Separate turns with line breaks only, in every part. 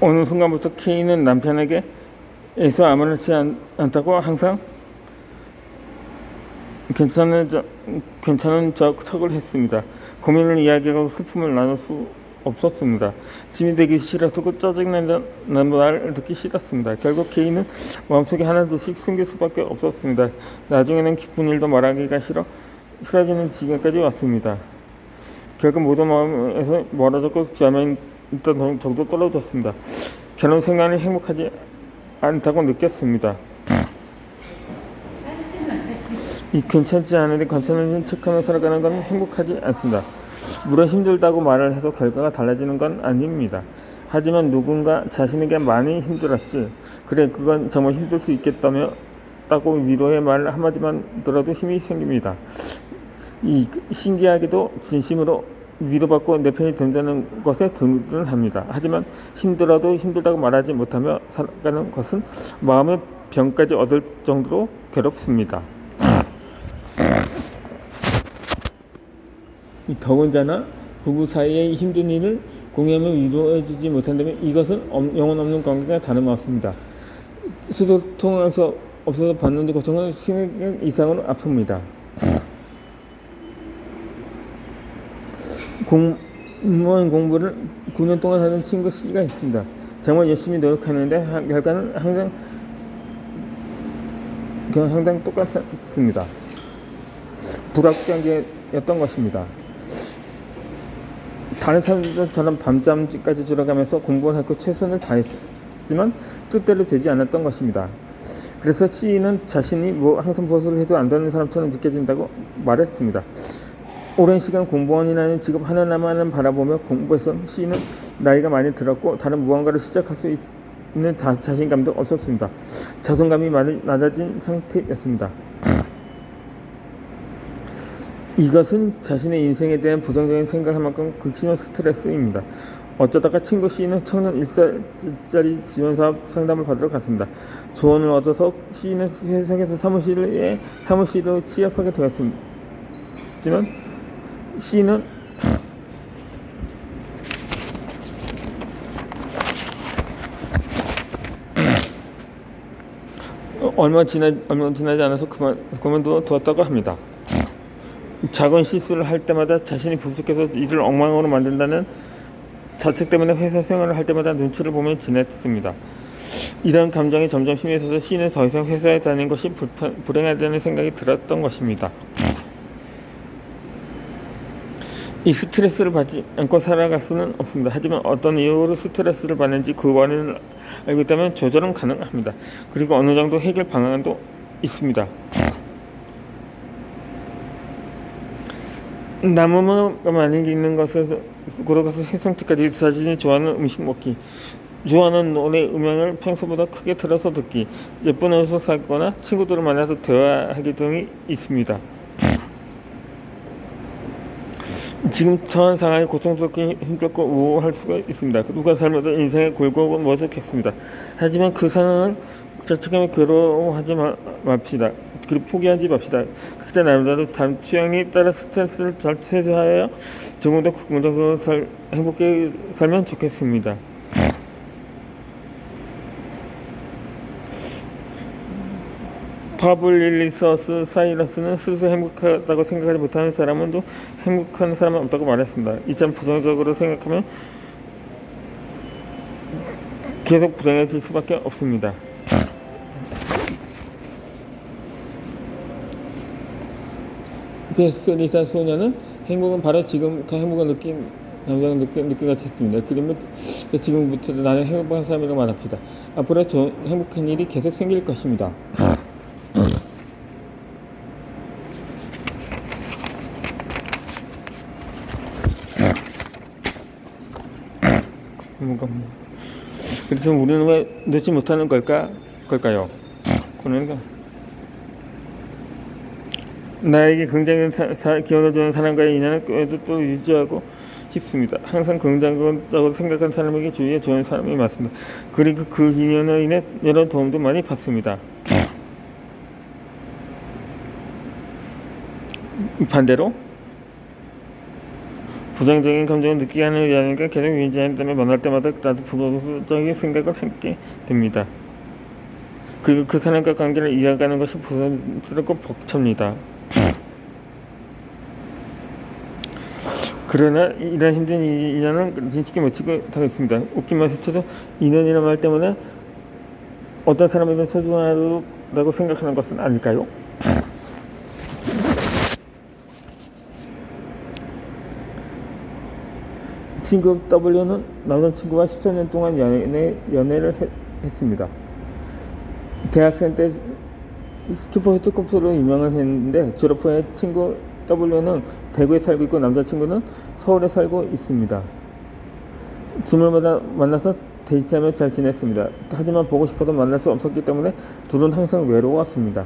어느 순간부터 K는 남편에게 에서 아무렇지 않다고 항상 괜찮은 척을 했습니다. 고민을 이야기하고 슬픔을 나눌 수 없었습니다. 짐이 되기 싫었고 짜증나는 말 듣기 싫었습니다. 결국 K는 마음속에 하나둘씩 숨길 수밖에 없었습니다. 나중에는 기쁜 일도 말하기가 싫어지는 지경까지 왔습니다. 결국 모든 마음에서 멀어졌고 잠에 있던 정도 떨어졌습니다. 결혼 생활이 행복하지 않다고 느꼈습니다. 이 괜찮지 않은데 괜찮은 척하며 살아가는 건 행복하지 않습니다. 물론 힘들다고 말을 해도 결과가 달라지는 건 아닙니다. 하지만 누군가 자신에게 많이 힘들었지, 그래 그건 정말 힘들 수 있겠다며 따고 위로의 말 한마디만 들어도 힘이 생깁니다. 신기하게도 진심으로 위로받고 내 편이 된다는 것에 든든합니다. 하지만 힘들어도 힘들다고 말하지 못하며 살아가는 것은 마음의 병까지 얻을 정도로 괴롭습니다. 더군다나 부부 사이의 힘든 일을 공유하며 위로해주지 못한다면 이것은 영혼 없는 관계가 다름없습니다. 수도통에서 없어서 받는 고통은 생각 이상으로 아픕니다. 공무원 공부를 9년 동안 하는 친구 C가 있습니다. 정말 열심히 노력했는데 결과는 항상 똑같습니다. 불합격이었던 것입니다. 다른 사람들처럼 밤잠까지 들어가면서 공부를 하고 최선을 다했지만 뜻대로 되지 않았던 것입니다. 그래서 C는 자신이 항상 무엇을 해도 안 되는 사람처럼 느껴진다고 말했습니다. 오랜 시간 공무원이라는 직업 하나만을 바라보며 공부해서 C는 나이가 많이 들었고 다른 무언가를 시작할 수 있는 자신감도 없었습니다. 자존감이 많이 낮아진 상태였습니다. 이것은 자신의 인생에 대한 부정적인 생각을 할 만큼 극심한 스트레스입니다. 어쩌다가 친구 C는 청년 1살짜리 지원사업 상담을 받으러 갔습니다. 조언을 얻어서 C는 회사에서 사무실로 취업하게 되었지만 C는 얼마 지나지 않아서 그만두었다고 합니다. 작은 실수를 할 때마다 자신이 부족해서 일을 엉망으로 만든다는 자책 때문에 회사 생활을 할 때마다 눈치를 보며 지냈습니다. 이런 감정이 점점 심해져서 C는 더 이상 회사에 다니는 것이 불행하다는 생각이 들었던 것입니다. 이 스트레스를 받지 않고 살아갈 수는 없습니다. 하지만 어떤 이유로 스트레스를 받는지 그 원인을 알고 있다면 조절은 가능합니다. 그리고 어느 정도 해결 방안도 있습니다. 남으면 많이 있는 것에서 걸어가서 해상도까지 자신이 좋아하는 음식 먹기, 좋아하는 노래 음향을 평소보다 크게 틀어서 듣기, 예쁜 옷을 사거나 친구들을 만나서 대화하기 등이 있습니다. 지금 처한 상황이 고통스럽게 힘들고 우울할 수가 있습니다. 누가 살면서 인생의 골고루 모색했습니다. 하지만 그 상황을 자책하며 괴로워하지 맙시다. 그리고 포기하지 맙시다. 각자 나름대로 다른 취향에 따라 스트레스를 잘 최소화하여 조금 더 긍정적으로 행복하게 살면 좋겠습니다. 파블리서스 사이러스는 스스로 행복하다고 생각하지 못하는 사람은 또 행복한 사람은 없다고 말했습니다. 이처럼 부정적으로 생각하면 계속 불행해질 수밖에 없습니다. 베스리사 소녀는 행복은 바로 지금 그 행복을 느끼가 됐습니다. 그러면 지금부터 나는 행복한 사람이라고 말합시다. 앞으로 행복한 일이 계속 생길 것입니다. 그래서 우리는 왜 놓지 못하는 걸까요? 그러니까 나에게 긍정적인 기운을 주는 사람과의 인연을 또 유지하고 싶습니다. 항상 긍정적으로 생각하는 사람에게 주위에 좋은 사람이 많습니다. 그리고 그 인연으로 인해 여러 도움도 많이 받습니다. 반대로 부정적인 감정을 느끼게 하는 연애가 계속 유지한다면 만날 때마다 나도 부정적인 생각을 하게 됩니다. 그리고 그 사람과 관계를 이어가는 것이 부담스럽고 벅찹니다. 그러나 이런 힘든 인연은 진실게 맺히고 하겠습니다. 웃기만 스쳐도 인연이란 말 때문에 어떤 사람에게 소중하다고 생각하는 것은 아닐까요? 친구 W는 남자친구와 13년 동안 연애를 했습니다. 대학생 때 스키퍼 코스로 유명을 했는데 졸업 후에 친구 W는 대구에 살고 있고 남자친구는 서울에 살고 있습니다. 주말마다 만나서 데이트하며 잘 지냈습니다. 하지만 보고 싶어도 만날 수 없었기 때문에 둘은 항상 외로웠습니다.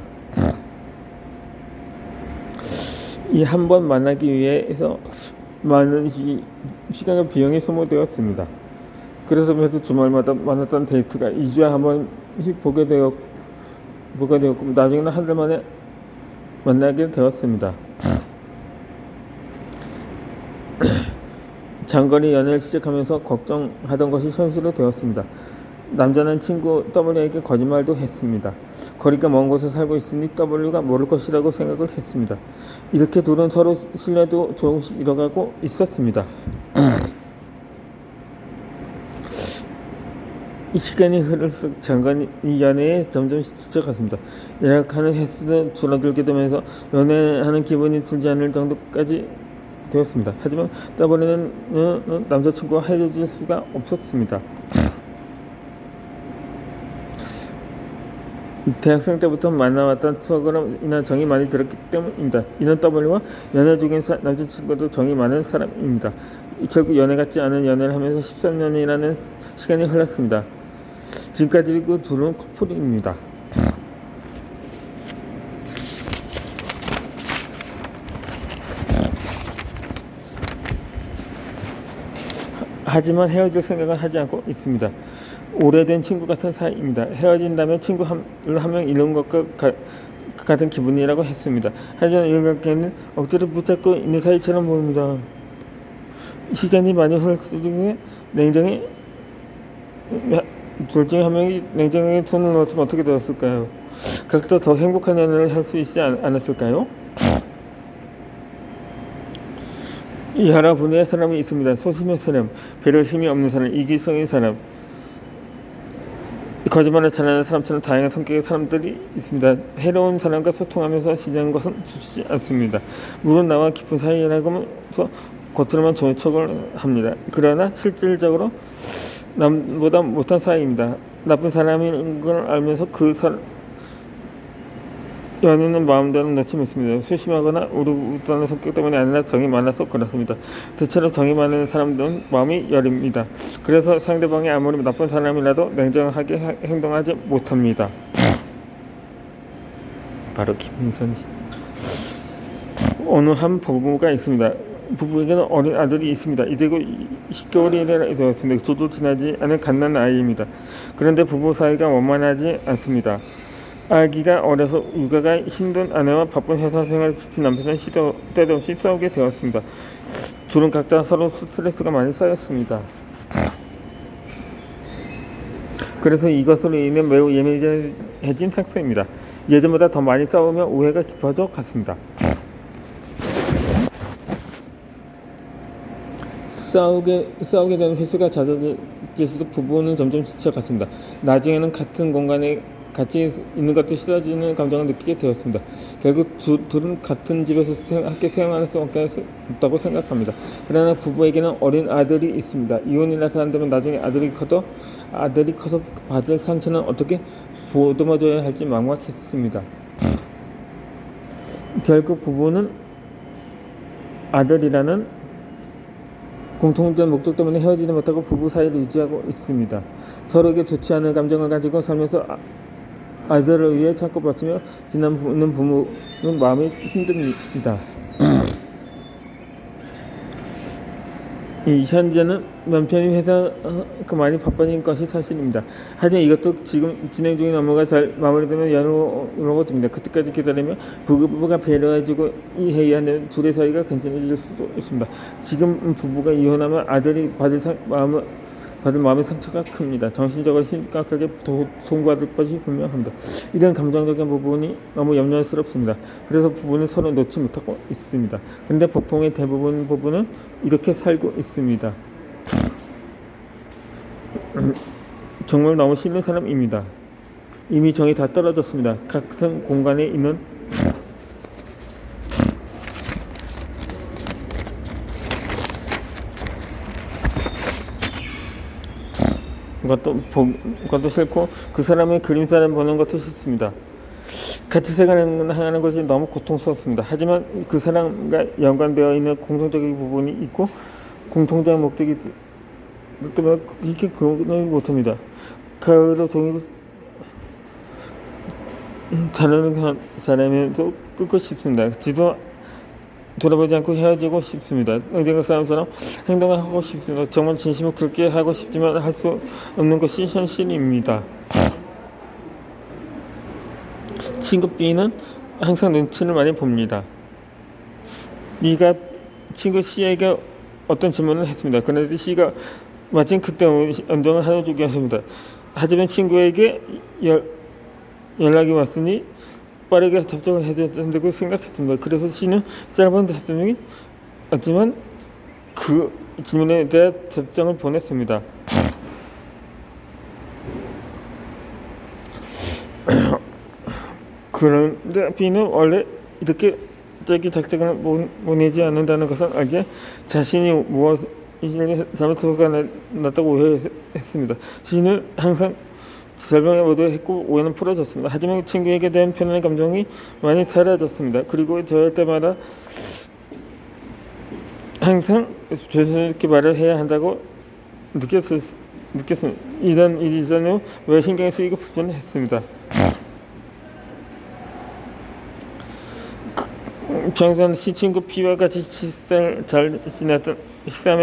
이 한 번 만나기 위해서 많은 시간과 비용이 소모되었습니다. 그래서 매주 주말마다 만났던 데이트가 2주에 한 번씩 보게 되었고 나중에는 한 달 만에 만나게 되었습니다. 장거리 연애를 시작하면서 걱정하던 것이 현실로 되었습니다. 남자는 친구 W에게 거짓말도 했습니다. 거리가 먼 곳에 살고 있으니 W가 모를 것이라고 생각을 했습니다. 이렇게 둘은 서로 신뢰도 조금씩 잃어가고 있었습니다. 이 시간이 흐를수록 장거리 연애에 점점 지쳐갔습니다. 연락하는 횟수도 줄어들게 되면서 연애하는 기분이 들지 않을 정도까지 되었습니다. 하지만 W는 남자친구와 헤어질 수가 없었습니다. 대학생 때부터 만나왔던 추억으로 인한 정이 많이 들었기 때문입니다. 이런 W와 연애 중인 남자친구도 정이 많은 사람입니다. 결국 연애 같지 않은 연애를 하면서 13년이라는 시간이 흘렀습니다. 지금까지 그 둘은 커플입니다. 하지만 헤어질 생각은 하지 않고 있습니다. 오래된 친구 같은 사이입니다. 헤어진다면 친구 한 명 잃은 것과 같은 기분이라고 했습니다. 하지만 이 관계는 억지로 붙잡고 있는 사이처럼 보입니다. 시간이 많이 흘러서도 냉정히 둘 중에 한 명이 냉정하게 손을 놓았으면 어떻게 되었을까요? 각자 더 행복한 연애를 할 수 있지 않았을까요? 여러 분야의 사람이 있습니다. 소심한 사람, 배려심이 없는 사람, 이기성인 사람, 거짓말을 잘하는 사람처럼 다양한 성격의 사람들이 있습니다. 해로운 사람과 소통하면서 지내는 것은 좋지 않습니다. 물론 나와 깊은 사이라고 해서 겉으로만 좋은 척을 합니다. 그러나 실질적으로 남보다 못한 사이입니다. 나쁜 사람인 걸 알면서 그 연인은 마음대로 놓지 못습니다. 소심하거나 우르르다는 성격 때문에 아니라 정이 많아서 그렇습니다. 대체로 정이 많은 사람들은 마음이 여립니다. 그래서 상대방이 아무리 나쁜 사람이라도 냉정하게 행동하지 못합니다. 바로 김민선 씨. 어느 한 부부가 있습니다. 부부에게는 어린 아들이 있습니다. 이제고 10개월이 되었습니다. 저도 지나지 않은 갓난 아이입니다. 그런데 부부 사이가 원만하지 않습니다. 아기가 어려서 육아가 힘든 아내와 바쁜 회사 생활을 지친 남편은 때도 없이 싸우게 되었습니다. 둘은 각자 서로 스트레스가 많이 쌓였습니다. 그래서 이것으로 인해 매우 예민해진 상태입니다. 예전보다 더 많이 싸우며 오해가 깊어져 갔습니다. 싸우게 되는 횟수가 잦아질수록 부부는 점점 지쳐갔습니다. 나중에는 같은 공간에 같이 있는 것도 싫어지는 감정을 느끼게 되었습니다. 결국 둘은 같은 집에서 함께 생활할 수 없다고 생각합니다. 그러나 부부에게는 어린 아들이 있습니다. 이혼이라서 한다면 나중에 아들이 커서 받을 상처는 어떻게 보듬어줘야 할지 막막했습니다. 결국 부부는 아들이라는 공통된 목적 때문에 헤어지지 못하고 부부 사이를 유지하고 있습니다. 서로에게 좋지 않은 감정을 가지고 살면서 아들을 위해 참고 버티며 지나는 부모는 마음이 힘듭니다. 이 현재는 남편이 회사가 많이 바빠진 것이 사실입니다. 하지만 이것도 지금 진행 중인 업무가 잘 마무리되면 연으로 됩니다. 그때까지 기다리면 부부가 배려해주고 이해해야 하는 둘의 사이가 괜찮아질 수도 있습니다. 지금 부부가 이혼하면 아들이 받을 마음의 상처가 큽니다. 정신적으로 심각하게 고통받을 것이 분명합니다. 이런 감정적인 부분이 너무 염려스럽습니다. 그래서 부부는 서로 놓지 못하고 있습니다. 그런데 보통의 대부분 부부는 이렇게 살고 있습니다. 정말 너무 싫은 사람입니다. 이미 정이 다 떨어졌습니다. 같은 공간에 있는 것도 싫고 그 사람의 그림사를 보는 것도 싫습니다. 같이 생활하는 것이 너무 고통스럽습니다. 하지만 그 사람과 연관되어 있는 공통적인 부분이 있고 공통적인 목적이 때문에 이렇게 그러지 못합니다. 가을로 종일 다른 사람에도 끊고 싶습니다. 돌아보지 않고 헤어지고 싶습니다. 언젠가 사람처럼 행동을 하고 싶습니다. 정말 진심으로 그렇게 하고 싶지만 할 수 없는 것이 현실입니다. 친구 B는 항상 눈치를 많이 봅니다. B가 친구 C에게 어떤 질문을 했습니다. 그런데 C가 마침 그때 언정을 하나 주기였습니다. 하지만 친구에게 연락이 왔으니 빠르게 답장을 해야 된다고 생각했습니다. 그래서 C는 짧은 답장이 왔지만 그 질문에 대한 답장을 보냈습니다. 그런데 B는 원래 이렇게 짧게 답장을 보내지 않는다는 것을 알게 자신이 무엇을 잘못해서가 났다고 오해했습니다. C는 항상 설명에 모두했고 오해는 풀어졌습니다. 하지만 친구에게 대한 편안한 감정이 많이 사라졌습니다. 그리고 저럴 때마다 항상 조심스럽게 말을 해야 한다고 느꼈습니다. 이런 일이 있었네요. 왜 신경이 쓰이고 불편했습니다. 평소에는 C 친구 P와 같이 식사하며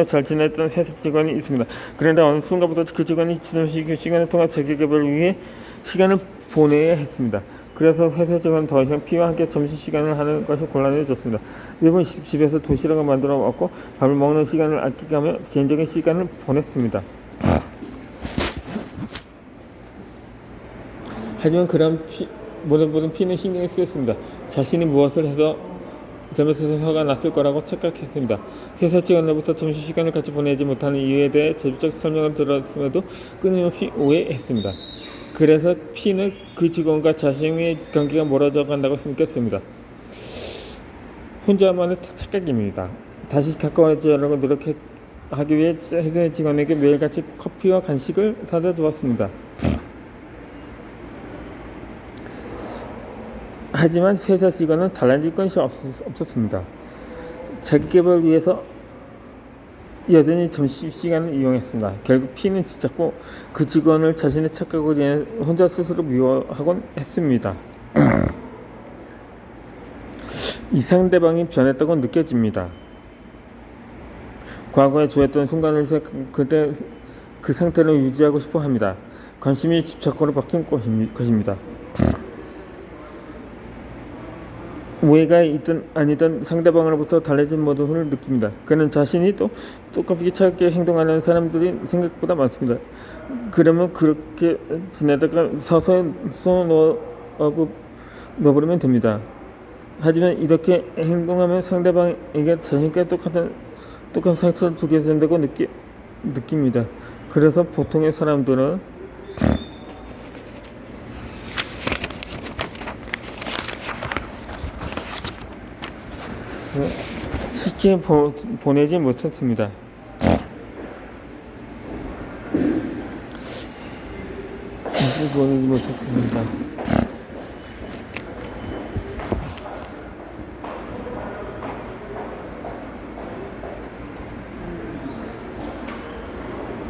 잘 지냈던 회사 직원이 있습니다. 그런데 어느 순간부터 그 직원이 점심 시간을 통해 자기개발을 위해 시간을 보내야 했습니다. 그래서 회사 직원은 더 이상 P와 함께 점심시간을 하는 것이 곤란해졌습니다. 매번 집에서 도시락을 만들어 먹고 밥을 먹는 시간을 아끼게 하며 개인적인 시간을 보냈습니다. 하지만 그런 모든 P는 신경이 쓰였습니다. 자신이 무엇을 해서 잘못해서 화가 났을 거라고 착각했습니다. 회사 직원으로부터 점심시간을 같이 보내지 못하는 이유에 대해 제도적 설명을 들었음에도 끊임없이 오해했습니다. 그래서 P는 그 직원과 자신의 관계가 멀어져 간다고 느꼈습니다. 혼자만의 착각입니다. 다시 가까워지려고 노력하기 위해 회사 직원에게 매일같이 커피와 간식을 사다 주었습니다. 하지만 회사 직원은 달라질 것이 없었습니다. 자기 개발을 위해서 여전히 점심시간을 이용했습니다. 결국 P는 지쳤고 그 직원을 자신의 착각으로 인해 혼자 스스로 미워하곤 했습니다. 이 상대방이 변했다고 느껴집니다. 과거에 좋아했던 순간을 그때 그 상태를 유지하고 싶어 합니다. 관심이 집착으로 바뀐 것입니다. 오해가 있든 아니든 상대방으로부터 달라진 모습을 느낍니다. 그는 자신이 또 똑같이 차갑게 행동하는 사람들이 생각보다 많습니다. 그러면 그렇게 지내다가 서서히 넣어버리면 됩니다. 하지만 이렇게 행동하면 상대방에게 자신과 똑같은 상처를 주게 된다고 느낍니다. 그래서 보통의 사람들은 쉽게 보내지 못했습니다. 보내지 못했습니다.